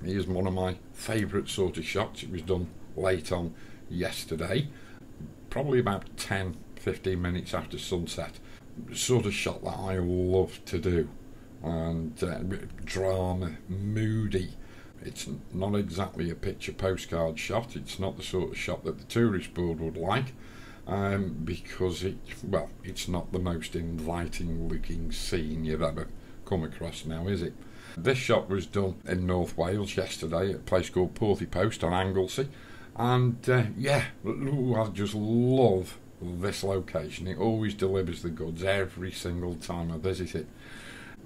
Here's one of my favourite sort of shots. It was done late on yesterday, probably about 10-15 minutes after sunset. Sort of shot that I love to do, and drama, moody. It's not exactly a picture postcard shot. It's not the sort of shot that the tourist board would like, because it's not the most inviting looking scene you've ever come across now, is it? This shot was done in North Wales yesterday at a place called Porthy Post on Anglesey, and I just love this location. It always delivers the goods every single time I visit it.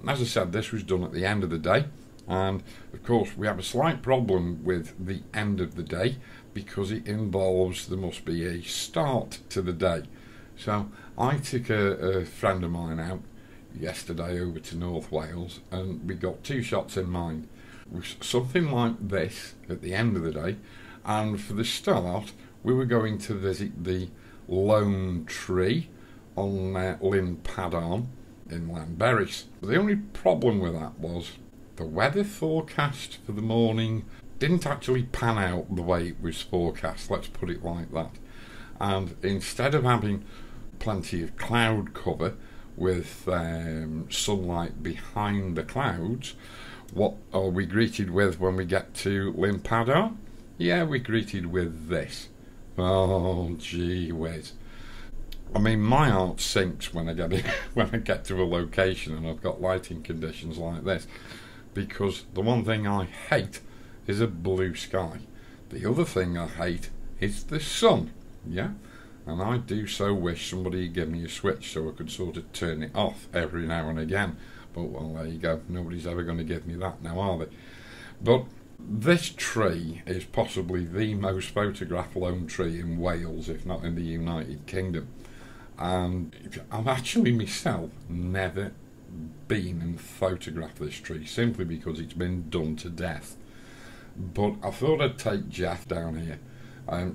As I said, this was done at the end of the day, and of course we have a slight problem with the end of the day because it involves there must be a start to the day. So I took a friend of mine out yesterday over to North Wales, and we got two shots in mind. Something like this at the end of the day, and for the start we were going to visit the lone tree on Llyn Padarn in Llanberis. The only problem with that was the weather forecast for the morning didn't actually pan out the way it was forecast, let's put it like that. And instead of having plenty of cloud cover with sunlight behind the clouds, what are we greeted with when we get to Llyn Padarn? Yeah, we're greeted with this. Oh, gee whiz. I mean, my heart sinks when I get to a location and I've got lighting conditions like this, because the one thing I hate is a blue sky. The other thing I hate is the sun, yeah? And I do so wish somebody would give me a switch so I could sort of turn it off every now and again. But, well, there you go. Nobody's ever going to give me that now, are they? But this tree is possibly the most photographed lone tree in Wales, if not in the United Kingdom. And I've actually myself never been and photographed this tree, simply because it's been done to death. But I thought I'd take Jeff down here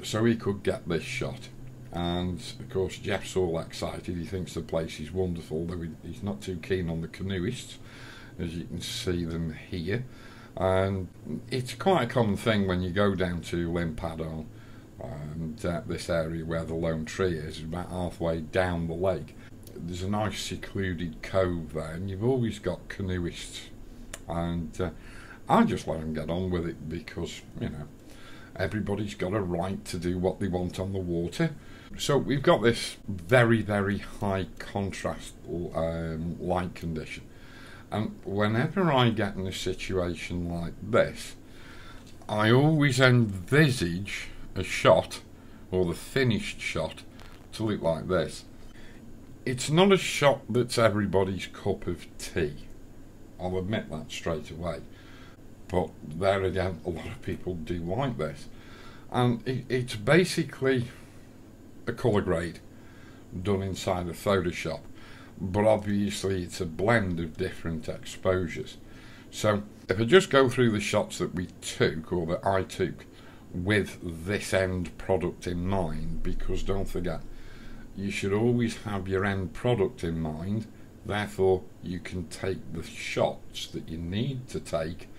so he could get this shot. And of course Jeff's all excited. He thinks the place is wonderful, though he's not too keen on the canoeists, as you can see them here. And it's quite a common thing when you go down to Llyn Padarn, and this area where the lone tree is about halfway down the lake. There's a nice secluded cove there, and you've always got canoeists, and I just let them get on with it because, you know, everybody's got a right to do what they want on the water. So we've got this very, very high contrast light condition, and whenever I get in a situation like this, I always envisage a shot, or the finished shot, to look like this. It's not a shot that's everybody's cup of tea, I'll admit that straight away, but there again, a lot of people do like this. And it's basically a colour grade done inside of Photoshop, but obviously it's a blend of different exposures. So if I just go through the shots that we took, or that I took, with this end product in mind, because don't forget, you should always have your end product in mind, therefore you can take the shots that you need to take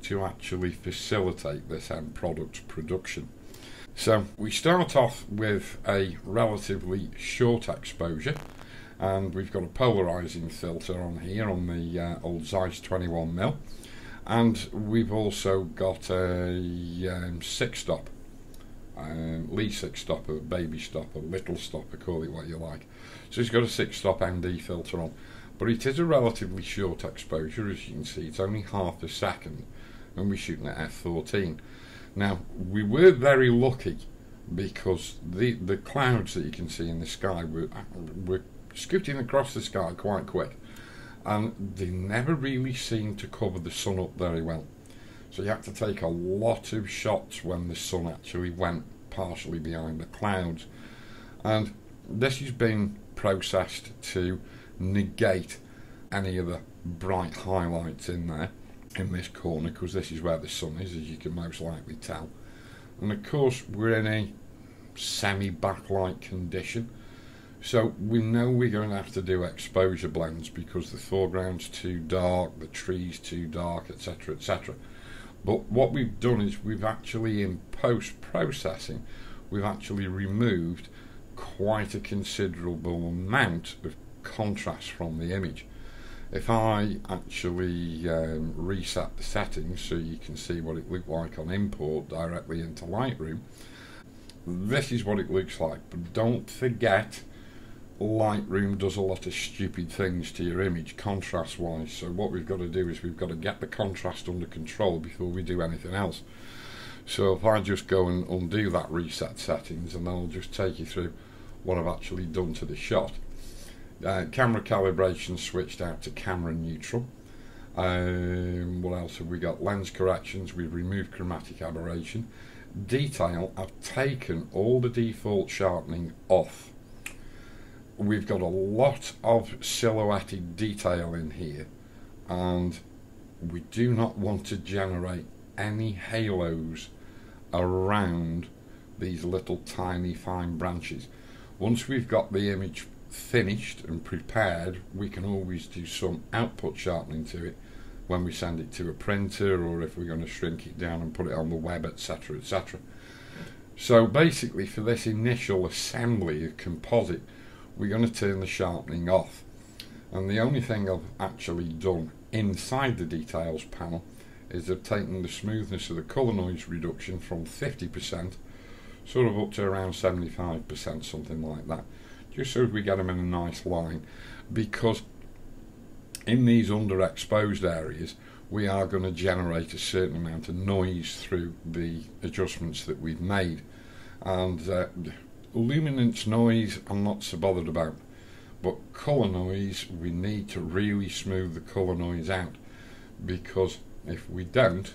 to actually facilitate this end product's production. So we start off with a relatively short exposure, and we've got a polarizing filter on here on the old Zeiss 21mm, and we've also got a 6-stop, Lee 6-stop, a baby stop, a little stop, call it what you like. So it's got a 6-stop ND filter on, but it is a relatively short exposure. As you can see, it's only half a second, and we're shooting at f14. Now, we were very lucky because the clouds that you can see in the sky were scooting across the sky quite quick, and they never really seemed to cover the sun up very well. So you had to take a lot of shots when the sun actually went partially behind the clouds. And this has been processed to negate any of the bright highlights in there, in this corner, because this is where the sun is, as you can most likely tell. And of course we're in a semi-backlight condition, so we know we're going to have to do exposure blends because the foreground's too dark, the tree's too dark, etc, etc. But what we've done is we've actually, in post-processing, we've actually removed quite a considerable amount of contrast from the image. If I actually reset the settings so you can see what it looked like on import directly into Lightroom, this is what it looks like. But don't forget, Lightroom does a lot of stupid things to your image contrast wise, so what we've got to do is we've got to get the contrast under control before we do anything else. So if I just go and undo that reset settings, and then I'll just take you through what I've actually done to the shot. Camera calibration switched out to camera neutral. What else have we got? Lens corrections, we've removed chromatic aberration. Detail, I've taken all the default sharpening off. We've got a lot of silhouetted detail in here, and we do not want to generate any halos around these little tiny fine branches. Once we've got the image finished and prepared, we can always do some output sharpening to it when we send it to a printer, or if we're going to shrink it down and put it on the web, etc, etc. So basically, for this initial assembly of composite, we're going to turn the sharpening off, and the only thing I've actually done inside the details panel is I've taken the smoothness of the colour noise reduction from 50% sort of up to around 75%, something like that, just so we get them in a nice line, because in these underexposed areas we are going to generate a certain amount of noise through the adjustments that we've made. And luminance noise I'm not so bothered about, but colour noise, we need to really smooth the colour noise out, because if we don't,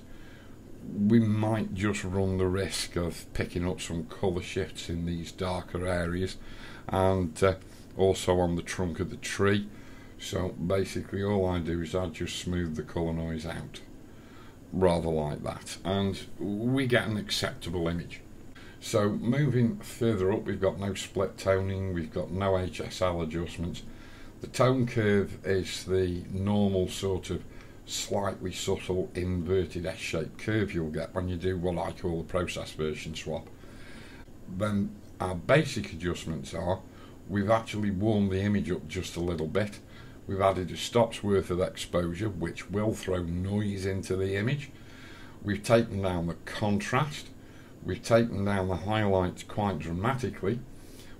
we might just run the risk of picking up some colour shifts in these darker areas, and also on the trunk of the tree. So basically all I do is I just smooth the colour noise out, rather like that, and we get an acceptable image. So moving further up, we've got no split toning, we've got no HSL adjustments. The tone curve is the normal sort of slightly subtle inverted S-shaped curve you'll get when you do what I call a process version swap. Then our basic adjustments are, we've actually warmed the image up just a little bit. We've added a stop's worth of exposure, which will throw noise into the image. We've taken down the contrast. We've taken down the highlights quite dramatically.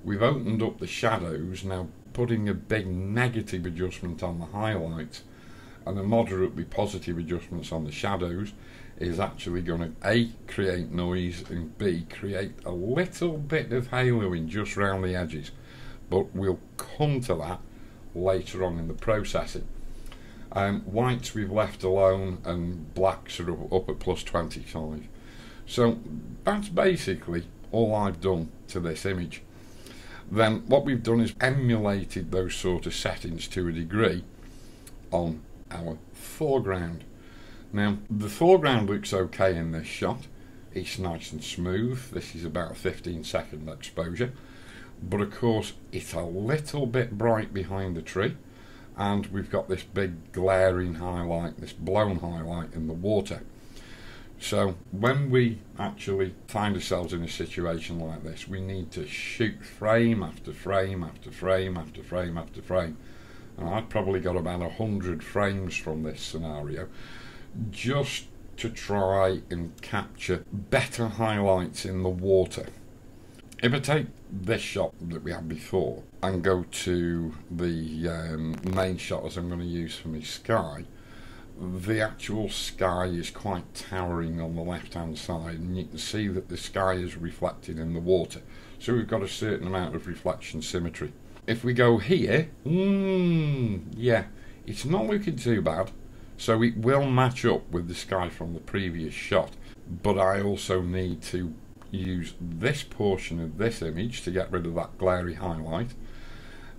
We've opened up the shadows, now putting a big negative adjustment on the highlights and a moderately positive adjustments on the shadows is actually going to A, create noise, and B, create a little bit of haloing just around the edges. But we'll come to that later on in the processing. Whites we've left alone, and blacks are up at plus 25. So that's basically all I've done to this image. Then what we've done is emulated those sort of settings to a degree on our foreground. Now the foreground looks okay in this shot, it's nice and smooth. This is about a 15-second exposure, but of course it's a little bit bright behind the tree, and we've got this big glaring highlight, this blown highlight in the water. So when we actually find ourselves in a situation like this, we need to shoot frame after frame after frame after frame after frame, and I've probably got about 100 frames from this scenario, just to try and capture better highlights in the water. If I take this shot that we had before and go to the main shot as I'm going to use for my sky, the actual sky is quite towering on the left hand side, and you can see that the sky is reflected in the water, so we've got a certain amount of reflection symmetry. If we go here, yeah, it's not looking too bad, so it will match up with the sky from the previous shot, but I also need to use this portion of this image to get rid of that glary highlight,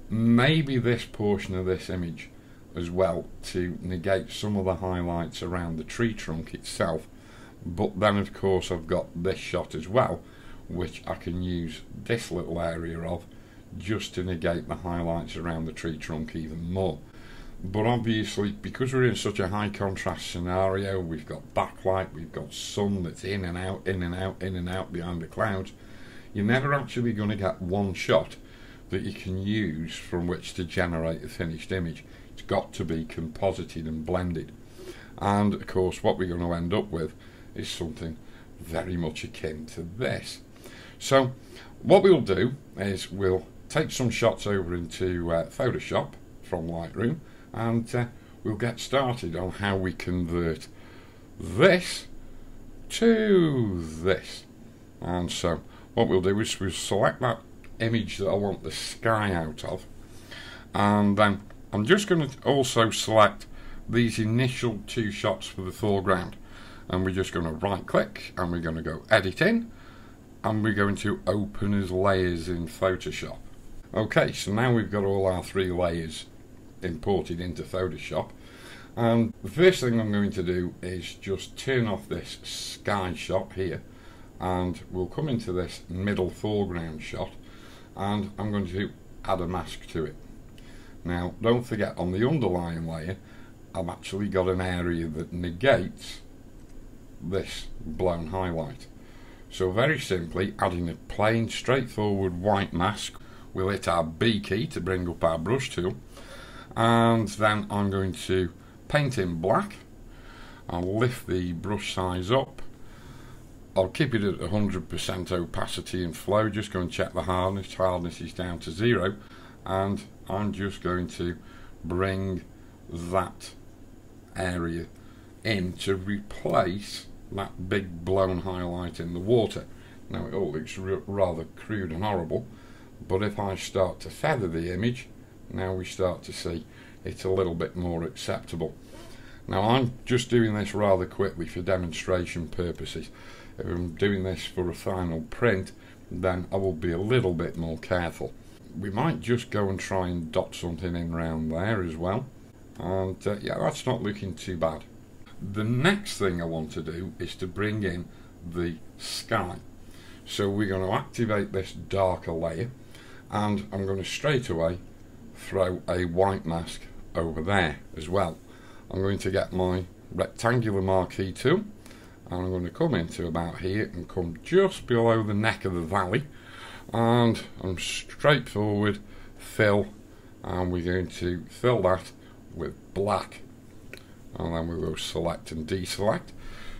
maybe this portion of this image as well to negate some of the highlights around the tree trunk itself. But then of course I've got this shot as well, which I can use this little area of just to negate the highlights around the tree trunk even more. But obviously, because we're in such a high contrast scenario, we've got backlight, we've got sun that's in and out, in and out, in and out behind the clouds, you're never actually going to get one shot that you can use from which to generate a finished image. It's got to be composited and blended. And of course, what we're going to end up with is something very much akin to this. So what we'll do is we'll take some shots over into Photoshop from Lightroom, and we'll get started on how we convert this to this. And so what we'll do is we'll select that image that I want the sky out of, and then I'm just going to also select these initial two shots for the foreground, and we're just going to right click and we're going to go edit in, and we're going to open as layers in Photoshop. Okay, so now we've got all our three layers imported into Photoshop, and the first thing I'm going to do is just turn off this sky shot here, and we'll come into this middle foreground shot, and I'm going to add a mask to it. Now don't forget, on the underlying layer I've actually got an area that negates this blown highlight. So very simply, adding a plain straightforward white mask, we'll hit our B key to bring up our brush tool, and then I'm going to paint in black. I'll lift the brush size up, I'll keep it at 100% opacity and flow, just go and check the hardness. Hardness is down to 0, and I'm just going to bring that area in to replace that big blown highlight in the water. Now it all looks rather crude and horrible, but if I start to feather the image, now we start to see it's a little bit more acceptable. Now I'm just doing this rather quickly for demonstration purposes. If I'm doing this for a final print, then I will be a little bit more careful. We might just go and try and dot something in around there as well, and yeah, that's not looking too bad. The next thing I want to do is to bring in the sky. So we're going to activate this darker layer, and I'm going to straight away throw a white mask over there as well. I'm going to get my rectangular marquee tool, and I'm going to come into about here and come just below the neck of the valley, and I'm straightforward fill, and we're going to fill that with black, and then we will select and deselect.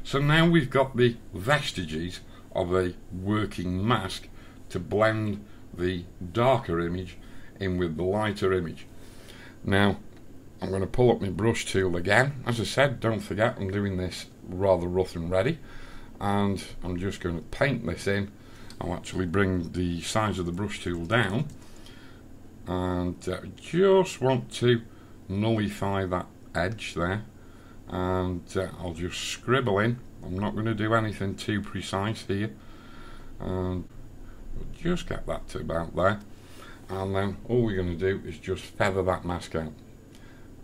So now we've got the vestiges of a working mask to blend the darker image in with the lighter image. Now I'm going to pull up my brush tool again. As I said, don't forget I'm doing this rather rough and ready, and I'm just going to paint this in. I'll actually bring the size of the brush tool down, and just want to nullify that edge there, and I'll just scribble in. I'm not going to do anything too precise here, and we'll just get that to about there, and then all we're going to do is just feather that mask out,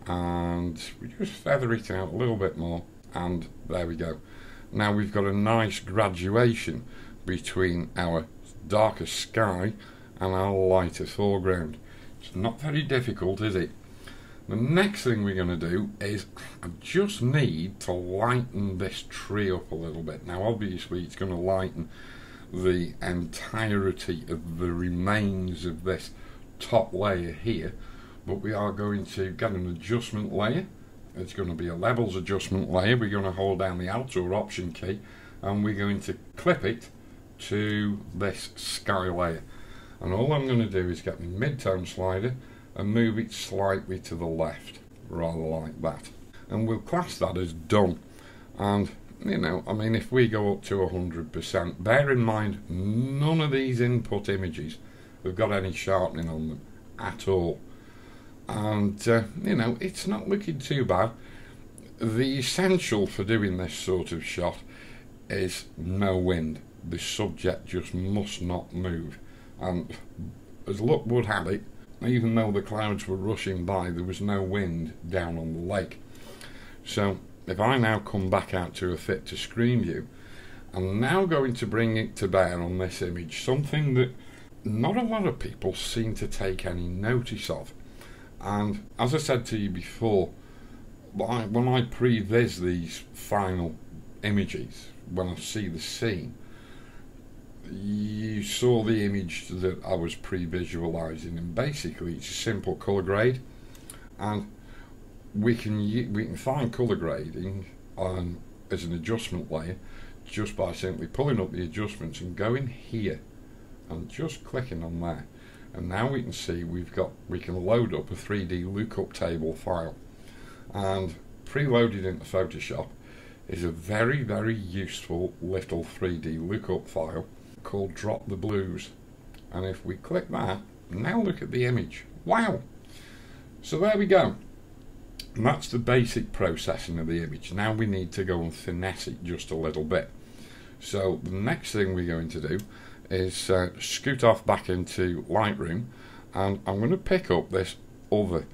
and we just feather it out a little bit more, and there we go. Now we've got a nice graduation between our darker sky and our lighter foreground. It's not very difficult, is it? The next thing we're going to do is I just need to lighten this tree up a little bit. Now obviously it's going to lighten the entirety of the remains of this top layer here, but we are going to get an adjustment layer. It's going to be a levels adjustment layer. We're going to hold down the Alt or Option key, and we're going to clip it to this sky layer, and all I'm going to do is get my mid-tone slider and move it slightly to the left, rather like that, and we'll class that as done. And you know, I mean, if we go up to 100%, bear in mind none of these input images have got any sharpening on them at all, and you know, it's not looking too bad. The essential for doing this sort of shot is no wind. The subject just must not move, and as luck would have it, even though the clouds were rushing by, there was no wind down on the lake. So if I now come back out to a fit to screen view, I'm now going to bring it to bear on this image, something that not a lot of people seem to take any notice of, And as I said to you before, when I previs these final images, when I see the scene, you saw the image that I was pre-visualizing, and basically it's a simple color grade, and we can find color grading as an adjustment layer just by simply pulling up the adjustments and going here and just clicking on there. And now we can see we can load up a 3D lookup table file, and preloaded into Photoshop is a very, very useful little 3D lookup file called Drop the Blues. And if we click that, now look at the image. Wow! So there we go. And that's the basic processing of the image. Now we need to go and finesse it just a little bit. So the next thing we're going to do is scoot off back into Lightroom, and I'm going to pick up this other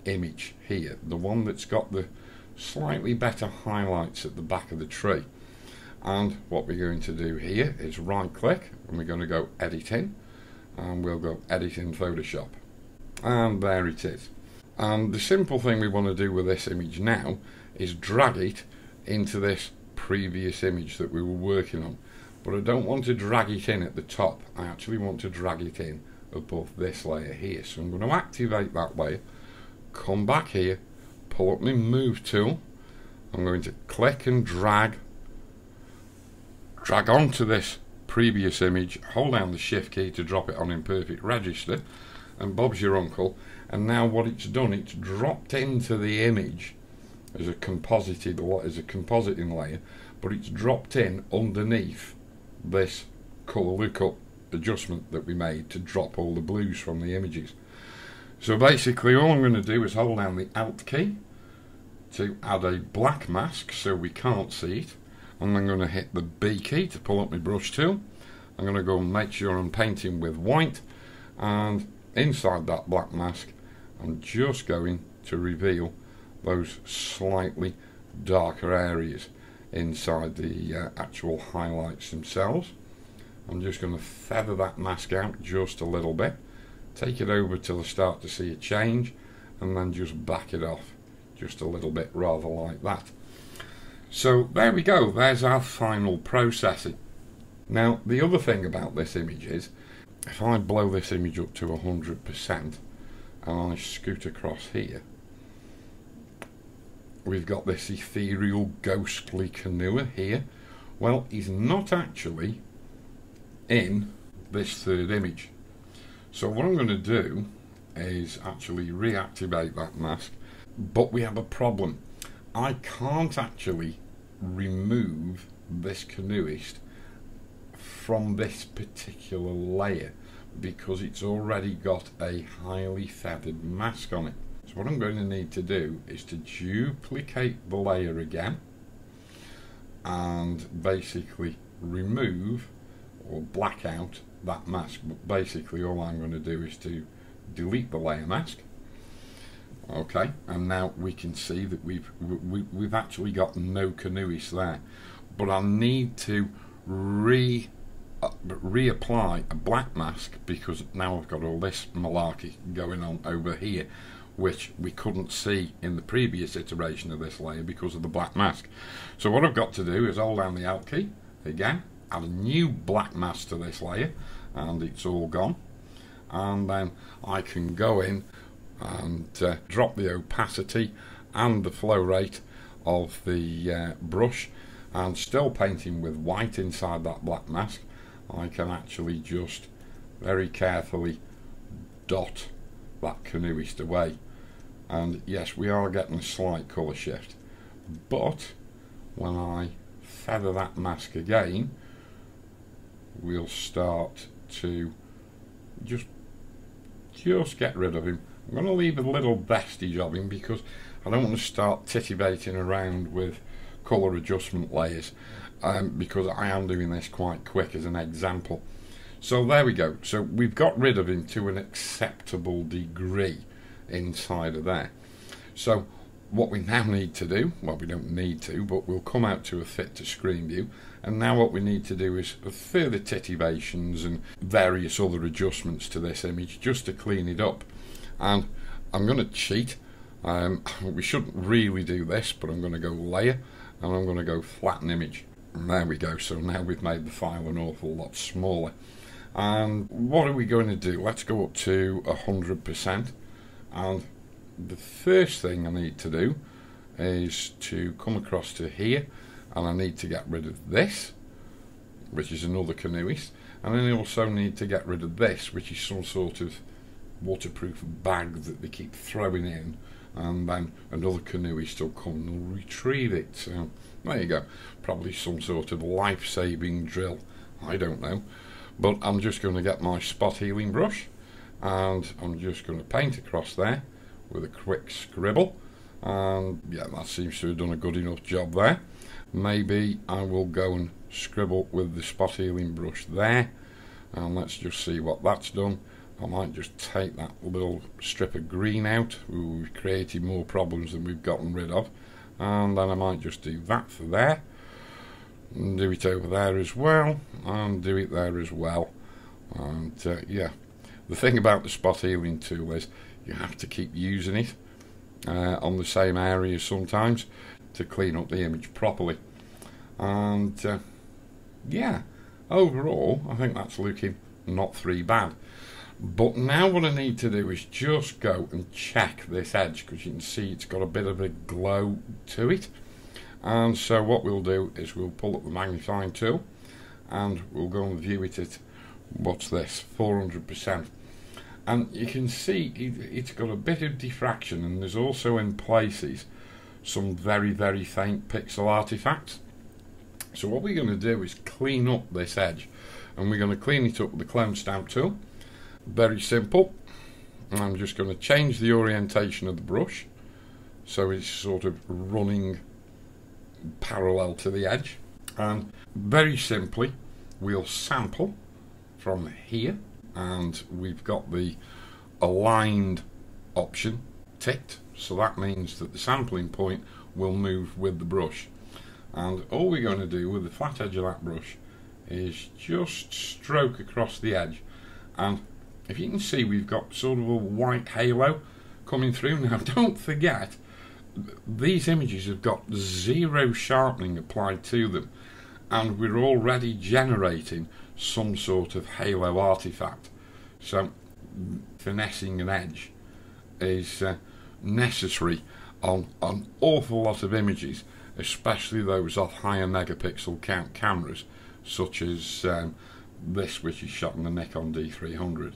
image here, the one that's got the slightly better highlights at the back of the tree. And what we're going to do here is right click, and we're going to go edit in, and we'll go edit in Photoshop, and there it is. And the simple thing we want to do with this image now is drag it into this previous image that we were working on, but I don't want to drag it in at the top. I actually want to drag it in above this layer here. So I'm going to activate that layer, come back here, pull up my move tool, I'm going to click and drag onto this previous image, hold down the shift key to drop it on in perfect register, and Bob's your uncle. And now what it's done, it's dropped into the image as a compositing layer, but it's dropped in underneath this color lookup adjustment that we made to drop all the blues from the images. So basically all I'm going to do is hold down the Alt key to add a black mask so we can't see it, and I'm going to hit the B key to pull up my brush tool. I'm going to go and make sure I'm painting with white, and inside that black mask I'm just going to reveal those slightly darker areas inside the actual highlights themselves. I'm just going to feather that mask out just a little bit, take it over till I start to see a change, and then just back it off just a little bit, rather like that. So there we go, there's our final processing. Now the other thing about this image is, if I blow this image up to 100% and I scoot across here, we've got this ethereal ghostly canoe here. Well, he's not actually in this third image. So what I'm going to do is actually reactivate that mask, but we have a problem. I can't actually remove this canoeist from this particular layer because it's already got a highly feathered mask on it. So what I'm going to need to do is to duplicate the layer again and basically remove or black out that mask. But basically all I'm going to do is to delete the layer mask. Okay, and now we can see that we've actually got no canoeist there, but I need to reapply a black mask because now I've got all this malarkey going on over here, which we couldn't see in the previous iteration of this layer because of the black mask. So what I've got to do is hold down the Alt key again, add a new black mask to this layer, and it's all gone. And then I can go in and drop the opacity and the flow rate of the brush, and still painting with white inside that black mask, I can actually just very carefully dot that canoeist away. And yes, we are getting a slight colour shift, but when I feather that mask again, we'll start to just get rid of him. I'm going to leave a little vestige of him because I don't want to start titivating around with colour adjustment layers, because I am doing this quite quick as an example. So there we go. So we've got rid of him to an acceptable degree inside of there. So what we now need to do, well, we don't need to, but we'll come out to a fit to screen view, and now what we need to do is further titivations and various other adjustments to this image just to clean it up. And I'm going to cheat. We shouldn't really do this, but I'm going to go layer, and I'm going to go flatten image. And there we go. So now we've made the file an awful lot smaller. And what are we going to do? Let's go up to 100%. And the first thing I need to do is to come across to here, and I need to get rid of this, which is another canoeist, and then I also need to get rid of this, which is some sort of waterproof bag that they keep throwing in, and then another canoeist will come and retrieve it. So there you go, probably some sort of life-saving drill, I don't know. But I'm just going to get my spot healing brush, and I'm just going to paint across there with a quick scribble, and yeah, that seems to have done a good enough job there. Maybe I will go and scribble with the spot healing brush there, and let's just see what that's done. I might just take that little strip of green out. Ooh, we've created more problems than we've gotten rid of, and then I might just do that for there, and do it over there as well, and do it there as well. And yeah, the thing about the spot healing tool is you have to keep using it on the same area sometimes to clean up the image properly. And yeah, overall I think that's looking not too bad. But now what I need to do is just go and check this edge, because you can see it's got a bit of a glow to it. And so what we'll do is we'll pull up the magnifying tool, and we'll go and view it at, what's this, 400%. And you can see it's got a bit of diffraction, and there's also in places some very, very faint pixel artifacts. So what we're going to do is clean up this edge, and we're going to clean it up with the clone stamp tool. Very simple. I'm just going to change the orientation of the brush so it's sort of running parallel to the edge, and very simply we'll sample from here, and we've got the aligned option ticked, so that means that the sampling point will move with the brush. And all we're going to do with the flat edge of that brush is just stroke across the edge, and if you can see we've got sort of a white halo coming through. Now don't forget, these images have got zero sharpening applied to them, and we're already generating some sort of halo artifact. So finessing an edge is necessary on an awful lot of images, especially those off higher megapixel count cameras, such as this, which is shot on the Nikon D300.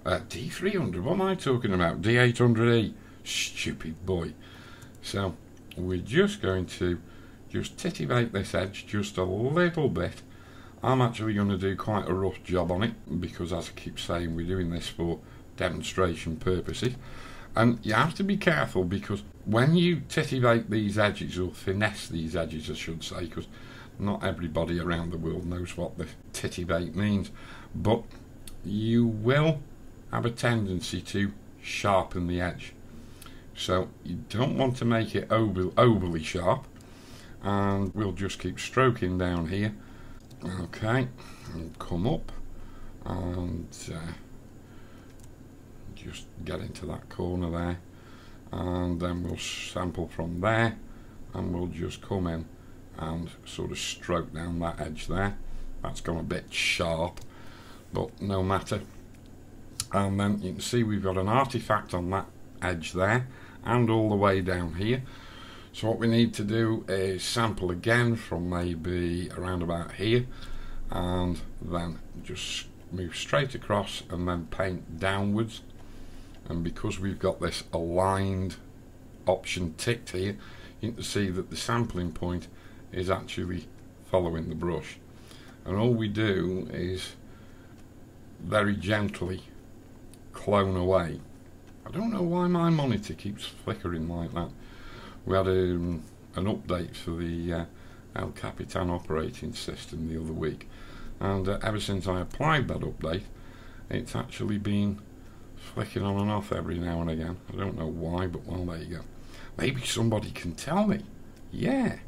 D300, what am I talking about? D800E, stupid boy. So we're just going to just titillate this edge just a little bit. I'm actually going to do quite a rough job on it, because as I keep saying, we're doing this for demonstration purposes. And you have to be careful, because when you titillate these edges, or finesse these edges I should say, because not everybody around the world knows what the titillate means, but you will have a tendency to sharpen the edge. So you don't want to make it overly sharp, and we'll just keep stroking down here. Okay, and come up and just get into that corner there, and then we'll sample from there, and we'll just come in and sort of stroke down that edge there. That's gone a bit sharp, but no matter. And then you can see we've got an artifact on that edge there and all the way down here. So what we need to do is sample again from maybe around about here, and then just move straight across and then paint downwards. And because we've got this aligned option ticked here, you can see that the sampling point is actually following the brush, and all we do is very gently clone away. I don't know why my monitor keeps flickering like that. We had an update for the El Capitan operating system the other week, and ever since I applied that update, it's actually been flicking on and off every now and again. I don't know why, but well, there you go. Maybe somebody can tell me. Yeah.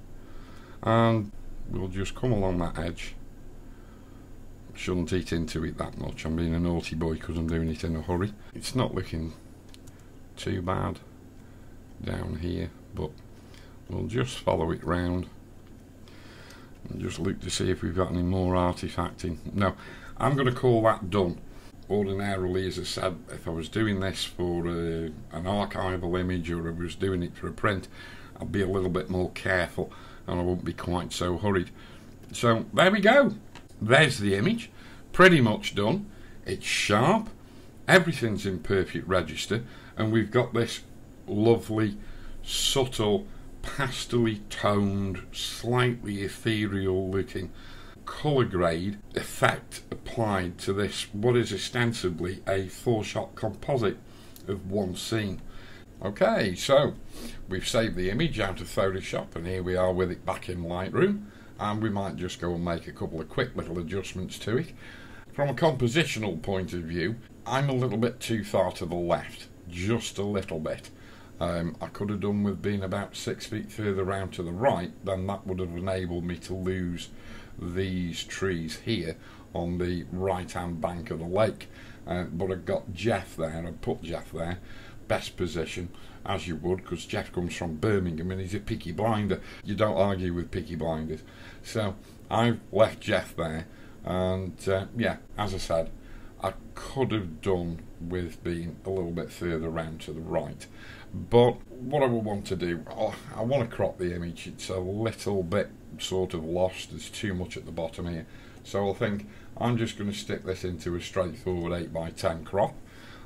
And we'll just come along that edge. Shouldn't eat into it that much. I'm being a naughty boy because I'm doing it in a hurry. It's not looking too bad down here, but we'll just follow it round and just look to see if we've got any more artifacting. No, I'm going to call that done. Ordinarily, as I said, if I was doing this for an archival image, or I was doing it for a print, I'd be a little bit more careful and I wouldn't be quite so hurried. So there we go. There's the image, pretty much done. It's sharp, everything's in perfect register, and we've got this lovely, subtle, pastely toned, slightly ethereal looking colour grade effect applied to this, what is ostensibly a 4-shot composite of one scene. Okay, so we've saved the image out of Photoshop, and here we are with it back in Lightroom, and we might just go and make a couple of quick little adjustments to it. From a compositional point of view, I'm a little bit too far to the left, just a little bit. I could have done with being about 6 feet further round to the right, then that would have enabled me to lose these trees here on the right hand bank of the lake. But I've got Jeff there, I put Jeff there, best position, as you would, because Jeff comes from Birmingham and he's a picky blinder. You don't argue with picky blinders. So I've left Jeff there, and yeah, as I said, I could have done with being a little bit further round to the right. But what I would want to do, I want to crop the image. It's a little bit sort of lost, there's too much at the bottom here. So I think I'm just going to stick this into a straightforward 8x10 crop,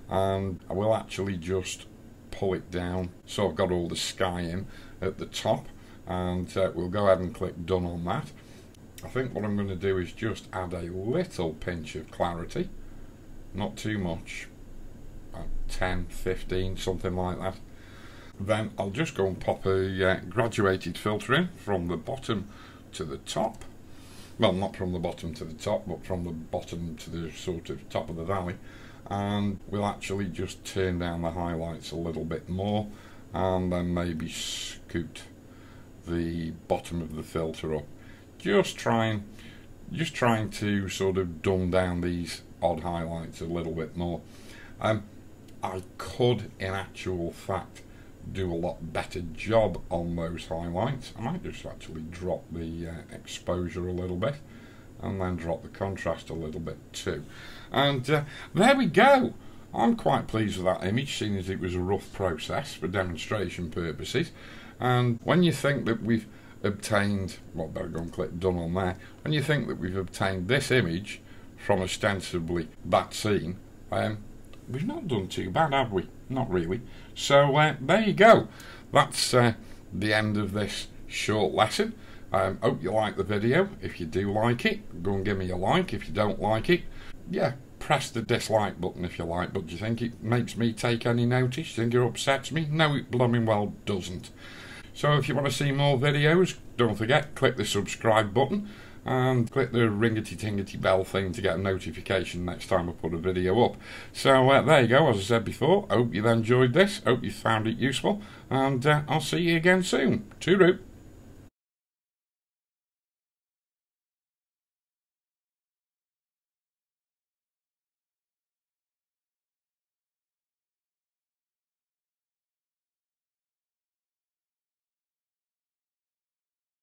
and I will actually just pull it down so I've got all the sky in at the top, and we'll go ahead and click done on that. I think what I'm going to do is just add a little pinch of clarity, not too much, about 10, 15, something like that. Then I'll just go and pop a graduated filter in from the bottom to the top. Well, not from the bottom to the top, but from the bottom to the sort of top of the valley. And we'll actually just turn down the highlights a little bit more, and then maybe scoot the bottom of the filter up. Just trying to sort of dumb down these odd highlights a little bit more. I could, in actual fact, do a lot better job on those highlights. I might just actually drop the exposure a little bit, and then drop the contrast a little bit too. And there we go. I'm quite pleased with that image, seeing as it was a rough process for demonstration purposes. And when you think that we've obtained, well, better go and click done on there. When you think that we've obtained this image from ostensibly that scene, we've not done too bad, have we? Not really. So there you go. That's the end of this short lesson. Hope you like the video. If you do like it, go and give me a like. If you don't like it, yeah, press the dislike button if you like. But do you think it makes me take any notice? Do you think it upsets me? No, it blooming well doesn't. So if you want to see more videos, don't forget, click the subscribe button and click the ringety-tingety bell thing to get a notification next time I put a video up. So there you go, as I said before, hope you've enjoyed this, hope you found it useful, and I'll see you again soon. Toodaloo.